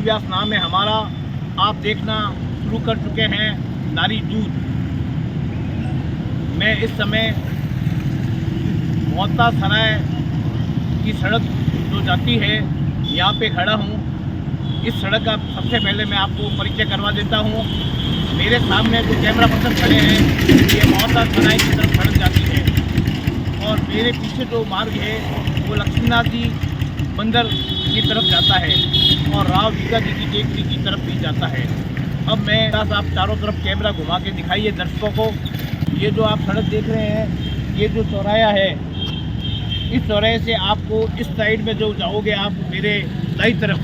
व्यास नाम है हमारा। आप देखना शुरू कर चुके हैं नारी दूध। मैं इस समय मोहत्ता सराय की सड़क जो जाती है यहाँ पे खड़ा हूँ। इस सड़क का सबसे पहले मैं आपको परिचय करवा देता हूँ। मेरे सामने जो कैमरा पर्सन खड़े हैं ये मोहत्ता सराय की तरफ सड़क जाती है और मेरे पीछे जो मार्ग है वो लक्ष्मीनाथ जी मंदिर की तरफ जाता है और राव वीका जी की टेकरी की तरफ भी जाता है। अब मैं आप चारों तरफ कैमरा घुमा के दिखाइए दर्शकों को। ये जो आप सड़क देख रहे हैं ये जो चौराया है, इस चौराहे से आपको इस साइड में जो जाओगे आप मेरे दाईं तरफ,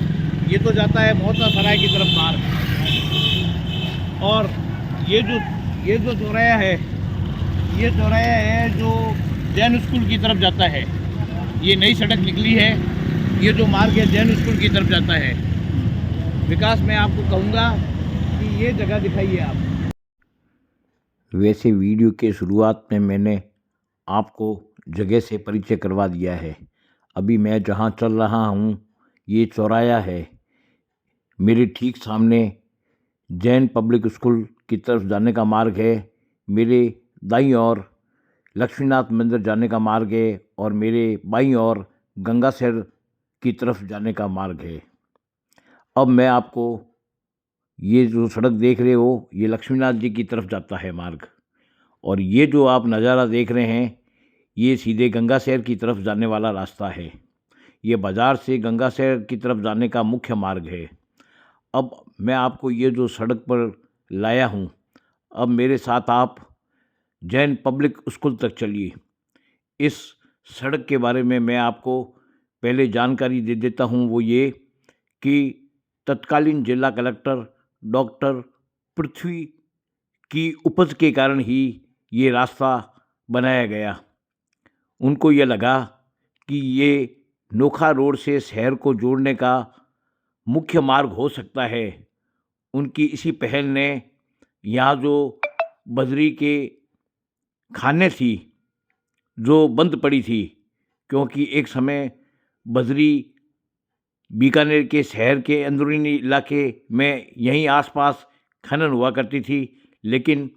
ये तो जाता है मोहत्ता सराय की तरफ मार्ग। और ये जो चौराया है ये चौराया है जो जैन स्कूल की तरफ जाता है। ये नई सड़क निकली है, ये जो मार्ग है जैन स्कूल की तरफ जाता है। विकास मैं आपको कहूँगा कि ये जगह दिखाइए आप। वैसे वीडियो के शुरुआत में मैंने आपको जगह से परिचय करवा दिया है। अभी मैं जहाँ चल रहा हूँ ये चौराया है। मेरे ठीक सामने जैन पब्लिक स्कूल की तरफ जाने का मार्ग है। मेरे दाईं ओर लक्ष्मीनाथ मंदिर जाने का मार्ग है और मेरे बाईं ओर गंगासैर की तरफ जाने का मार्ग है। अब मैं आपको ये जो सड़क देख रहे हो ये लक्ष्मीनाथ जी की तरफ जाता है मार्ग, और ये जो आप नज़ारा देख रहे हैं ये सीधे गंगासैर की तरफ जाने वाला रास्ता है। ये बाज़ार से गंगासैर की तरफ जाने का मुख्य मार्ग है। अब मैं आपको ये जो सड़क पर लाया हूँ, अब मेरे साथ आप जैन पब्लिक स्कूल तक चलिए। इस सड़क के बारे में मैं आपको पहले जानकारी दे देता हूँ। वो ये कि तत्कालीन जिला कलेक्टर डॉक्टर पृथ्वी की उपज के कारण ही ये रास्ता बनाया गया। उनको ये लगा कि ये नोखा रोड से शहर को जोड़ने का मुख्य मार्ग हो सकता है। उनकी इसी पहल ने यहाँ जो बजरी के खाने थी जो बंद पड़ी थी, क्योंकि एक समय बजरी बीकानेर के शहर के अंदरूनी इलाके में यहीं आसपास खनन हुआ करती थी, लेकिन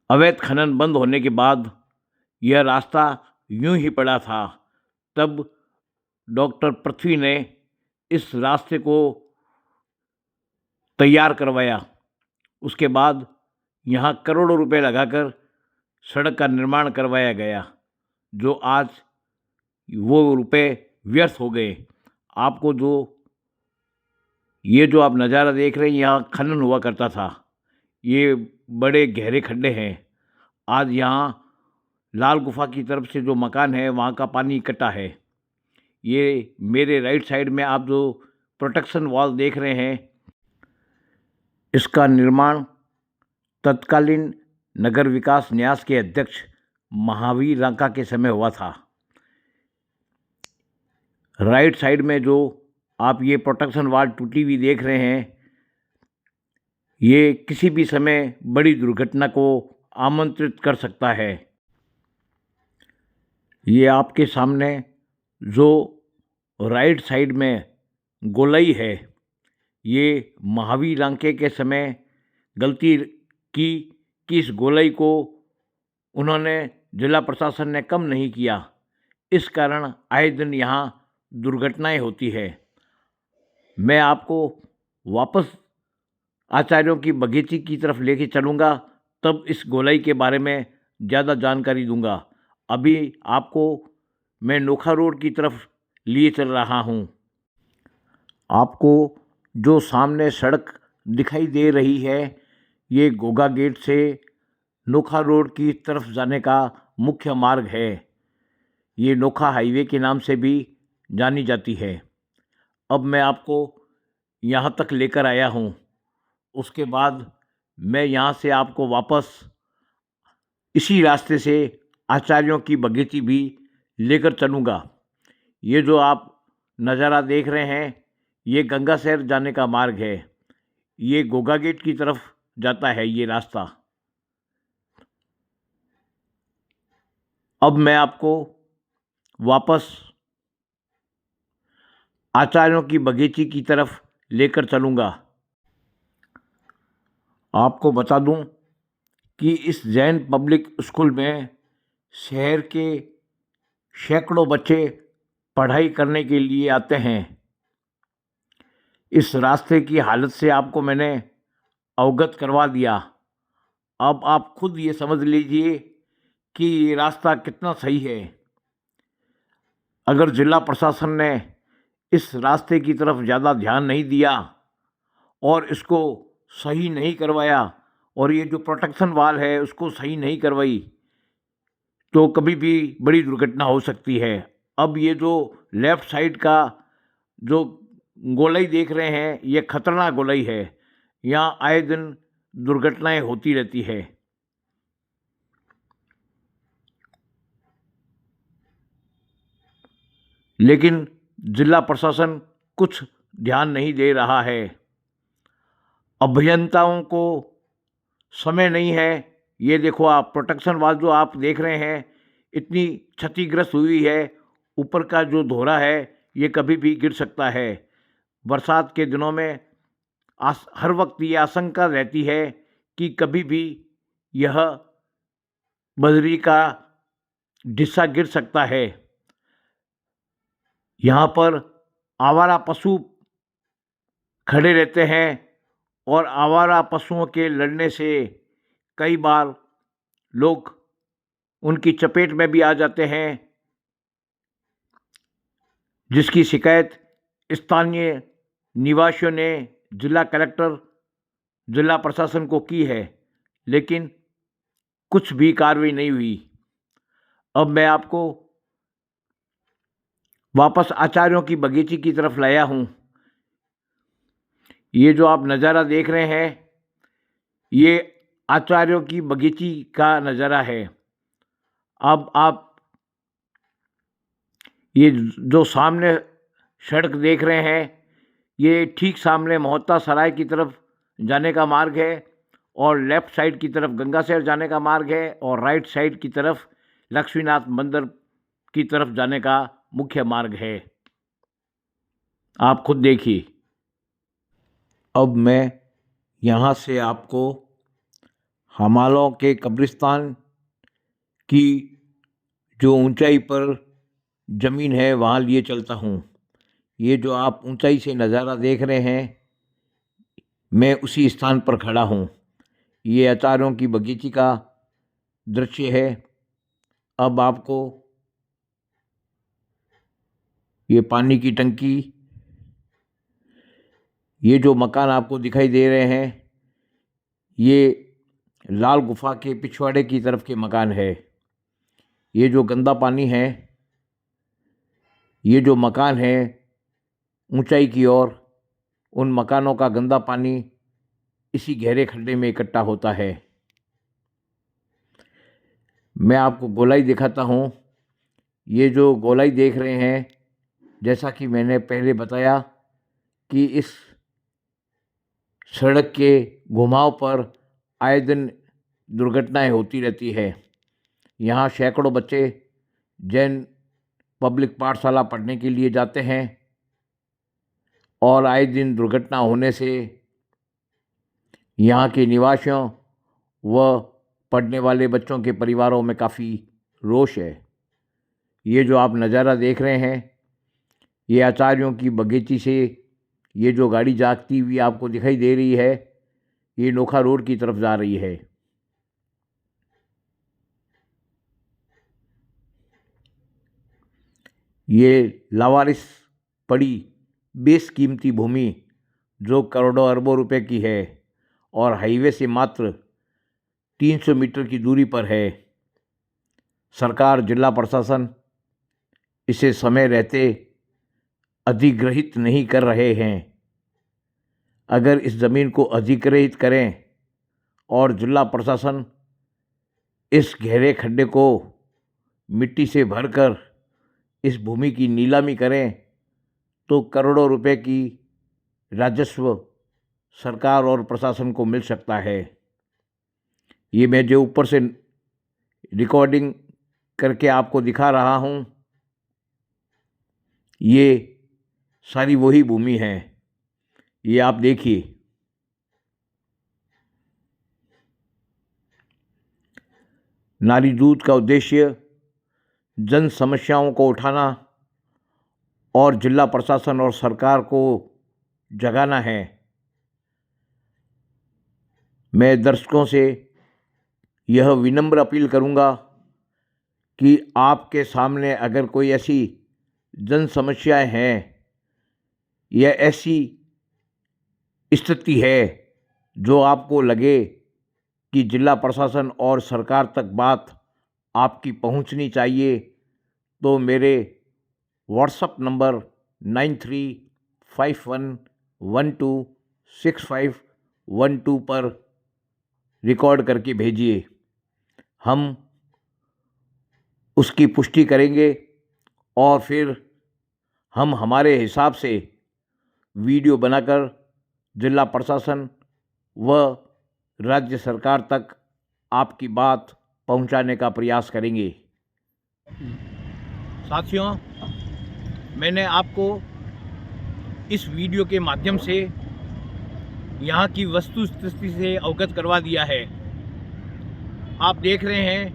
अवैध खनन बंद होने के बाद यह रास्ता यूं ही पड़ा था। तब डॉक्टर पृथ्वी ने इस रास्ते को तैयार करवाया। उसके बाद यहाँ करोड़ों रुपए लगाकर सड़क का निर्माण करवाया गया, जो आज वो रुपए व्यर्थ हो गए। आपको ये जो आप नज़ारा देख रहे हैं यहाँ खनन हुआ करता था। ये बड़े गहरे खड्डे हैं। आज यहाँ लाल गुफा की तरफ से जो मकान है वहाँ का पानी इकट्ठा है। ये मेरे राइट साइड में आप जो प्रोटेक्शन वॉल देख रहे हैं, इसका निर्माण तत्कालीन नगर विकास न्यास के अध्यक्ष महावीर रांका के समय हुआ था। राइट साइड में जो आप ये प्रोटेक्शन वॉल टूटी हुई देख रहे हैं, ये किसी भी समय बड़ी दुर्घटना को आमंत्रित कर सकता है। ये आपके सामने जो राइट साइड में गोलाई है, ये महावीर रांके के समय गलती की कि इस गोलाई को उन्होंने जिला प्रशासन ने कम नहीं किया। इस कारण आए दिन यहाँ दुर्घटनाएं होती है। मैं आपको वापस आचार्यों की बगीची की तरफ लेके चलूँगा, तब इस गोलाई के बारे में ज़्यादा जानकारी दूंगा। अभी आपको मैं नोखा रोड की तरफ लिए चल रहा हूँ। आपको जो सामने सड़क दिखाई दे रही है ये गोगा गेट से नोखा रोड की तरफ जाने का मुख्य मार्ग है। ये नोखा हाईवे के नाम से भी जानी जाती है। अब मैं आपको यहाँ तक लेकर आया हूँ, उसके बाद मैं यहाँ से आपको वापस इसी रास्ते से आचार्यों की बगीची भी लेकर चलूँगा। ये जो आप नज़ारा देख रहे हैं ये गंगासैर जाने का मार्ग है। ये गोगा गेट की तरफ जाता है ये रास्ता। अब मैं आपको वापस आचार्यों की बगीची की तरफ लेकर चलूँगा। आपको बता दूं कि इस जैन पब्लिक स्कूल में शहर के सैकड़ों बच्चे पढ़ाई करने के लिए आते हैं। इस रास्ते की हालत से आपको मैंने अवगत करवा दिया। अब आप खुद ये समझ लीजिए कि ये रास्ता कितना सही है। अगर जिला प्रशासन ने इस रास्ते की तरफ ज़्यादा ध्यान नहीं दिया और इसको सही नहीं करवाया और ये जो प्रोटेक्शन वाल है उसको सही नहीं करवाई तो कभी भी बड़ी दुर्घटना हो सकती है। अब ये जो लेफ़्ट साइड का जो गोलाई देख रहे हैं ये खतरनाक गोलाई है। यहाँ आए दिन दुर्घटनाएं होती रहती है। लेकिन जिला प्रशासन कुछ ध्यान नहीं दे रहा है। अभियंताओं को समय नहीं है। ये देखो आप प्रोटेक्शन वाल जो आप देख रहे हैं इतनी क्षतिग्रस्त हुई है। ऊपर का जो धोरा है ये कभी भी गिर सकता है। बरसात के दिनों में हर वक्त ये आशंका रहती है कि कभी भी यह बजरी का ढिस्सा गिर सकता है। यहाँ पर आवारा पशु खड़े रहते हैं और आवारा पशुओं के लड़ने से कई बार लोग उनकी चपेट में भी आ जाते हैं, जिसकी शिकायत स्थानीय निवासियों ने जिला कलेक्टर, जिला प्रशासन को की है, लेकिन कुछ भी कार्रवाई नहीं हुई। अब मैं आपको वापस आचार्यों की बगीची की तरफ लाया हूँ। ये जो आप नज़ारा देख रहे हैं ये आचार्यों की बगीची का नज़ारा है। अब आप ये जो सामने सड़क देख रहे हैं ये ठीक सामने मोहत्ता सराय की तरफ जाने का मार्ग है और लेफ़्ट साइड की तरफ गंगाशहर जाने का मार्ग है और राइट साइड की तरफ लक्ष्मीनाथ मंदिर की तरफ जाने का मुख्य मार्ग है। आप खुद देखिए। अब मैं यहाँ से आपको हमालों के कब्रिस्तान की जो ऊंचाई पर ज़मीन है वहाँ लिए चलता हूँ। ये जो आप ऊंचाई से नज़ारा देख रहे हैं मैं उसी स्थान पर खड़ा हूँ। ये आचार्यों की बगीची का दृश्य है। अब आपको ये पानी की टंकी, ये जो मकान आपको दिखाई दे रहे हैं ये लाल गुफा के पिछवाड़े की तरफ के मकान है। ये जो गंदा पानी है, ये जो मकान है ऊंचाई की ओर, उन मकानों का गंदा पानी इसी गहरे खड्डे में इकट्ठा होता है। मैं आपको गोलाई दिखाता हूँ। ये जो गोलाई देख रहे हैं, जैसा कि मैंने पहले बताया कि इस सड़क के घुमाव पर आए दिन दुर्घटनाएं होती रहती है। यहाँ सैकड़ों बच्चे जैन पब्लिक पाठशाला पढ़ने के लिए जाते हैं और आए दिन दुर्घटना होने से यहाँ के निवासियों व पढ़ने वाले बच्चों के परिवारों में काफ़ी रोष है। ये जो आप नज़ारा देख रहे हैं ये आचार्यों की बगीची से ये जो गाड़ी जागती हुई आपको दिखाई दे रही है ये नोखा रोड की तरफ जा रही है। ये लावारिस पड़ी बेशकीमती भूमि जो करोड़ों अरबों रुपए की है और हाईवे से मात्र 300 मीटर की दूरी पर है। सरकार, जिला प्रशासन इसे समय रहते अधिग्रहित नहीं कर रहे हैं। अगर इस ज़मीन को अधिग्रहित करें और जिला प्रशासन इस गहरे खड्डे को मिट्टी से भरकर इस भूमि की नीलामी करें तो करोड़ों रुपए की राजस्व सरकार और प्रशासन को मिल सकता है। ये मैं जो ऊपर से रिकॉर्डिंग करके आपको दिखा रहा हूँ ये सारी वही भूमि है। ये आप देखिए, नारी दूत का उद्देश्य जन समस्याओं को उठाना और जिला प्रशासन और सरकार को जगाना है। मैं दर्शकों से यह विनम्र अपील करूंगा कि आपके सामने अगर कोई ऐसी जन समस्याएं हैं या ऐसी स्थिति है जो आपको लगे कि जिला प्रशासन और सरकार तक बात आपकी पहुंचनी चाहिए, तो मेरे व्हाट्सएप नंबर 9351126512 पर रिकॉर्ड करके भेजिए। हम उसकी पुष्टि करेंगे और फिर हम हमारे हिसाब से वीडियो बनाकर जिला प्रशासन व राज्य सरकार तक आपकी बात पहुंचाने का प्रयास करेंगे। साथियों, मैंने आपको इस वीडियो के माध्यम से यहाँ की वस्तुस्थिति से अवगत करवा दिया है। आप देख रहे हैं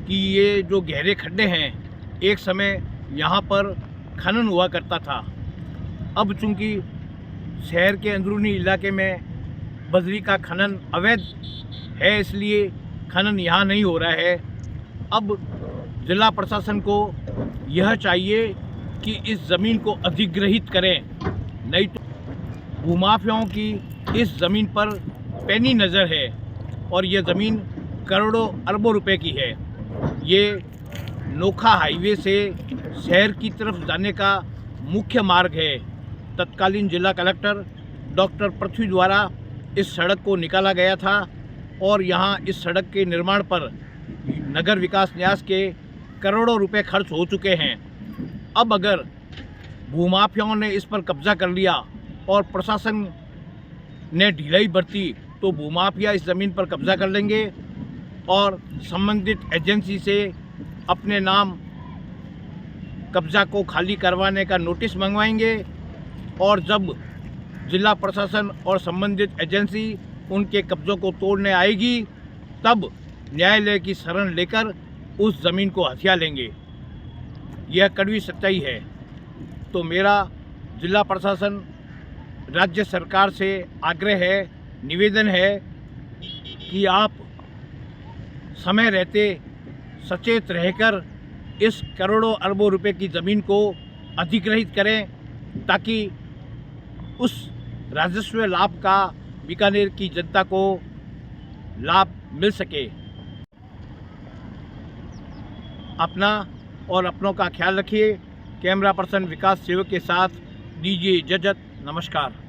कि ये जो गहरे खड्डे हैं, एक समय यहाँ पर खनन हुआ करता था। अब चूंकि शहर के अंदरूनी इलाके में बजरी का खनन अवैध है, इसलिए खनन यहाँ नहीं हो रहा है। अब जिला प्रशासन को यह चाहिए कि इस ज़मीन को अधिग्रहित करें, नहीं तो भूमाफियाओं की इस ज़मीन पर पैनी नज़र है और यह ज़मीन करोड़ों अरबों रुपए की है। ये नोखा हाईवे से शहर की तरफ जाने का मुख्य मार्ग है। तत्कालीन जिला कलेक्टर डॉक्टर पृथ्वी द्वारा इस सड़क को निकाला गया था और यहाँ इस सड़क के निर्माण पर नगर विकास न्यास के करोड़ों रुपए खर्च हो चुके हैं। अब अगर भूमाफियाओं ने इस पर कब्जा कर लिया और प्रशासन ने ढिलाई बरती तो भूमाफिया इस ज़मीन पर कब्जा कर लेंगे और संबंधित एजेंसी से अपने नाम कब्जा को खाली करवाने का नोटिस मंगवाएंगे और जब जिला प्रशासन और संबंधित एजेंसी उनके कब्जों को तोड़ने आएगी तब न्यायालय की शरण लेकर उस ज़मीन को हथिया लेंगे। यह कड़वी सच्चाई है। तो मेरा जिला प्रशासन, राज्य सरकार से आग्रह है, निवेदन है कि आप समय रहते सचेत रहकर इस करोड़ों अरबों रुपए की ज़मीन को अधिग्रहित करें ताकि उस राजस्व लाभ का बीकानेर की जनता को लाभ मिल सके। अपना और अपनों का ख्याल रखिए। कैमरा पर्सन विकास सेवक के साथ दीजिए इजाज़त। नमस्कार।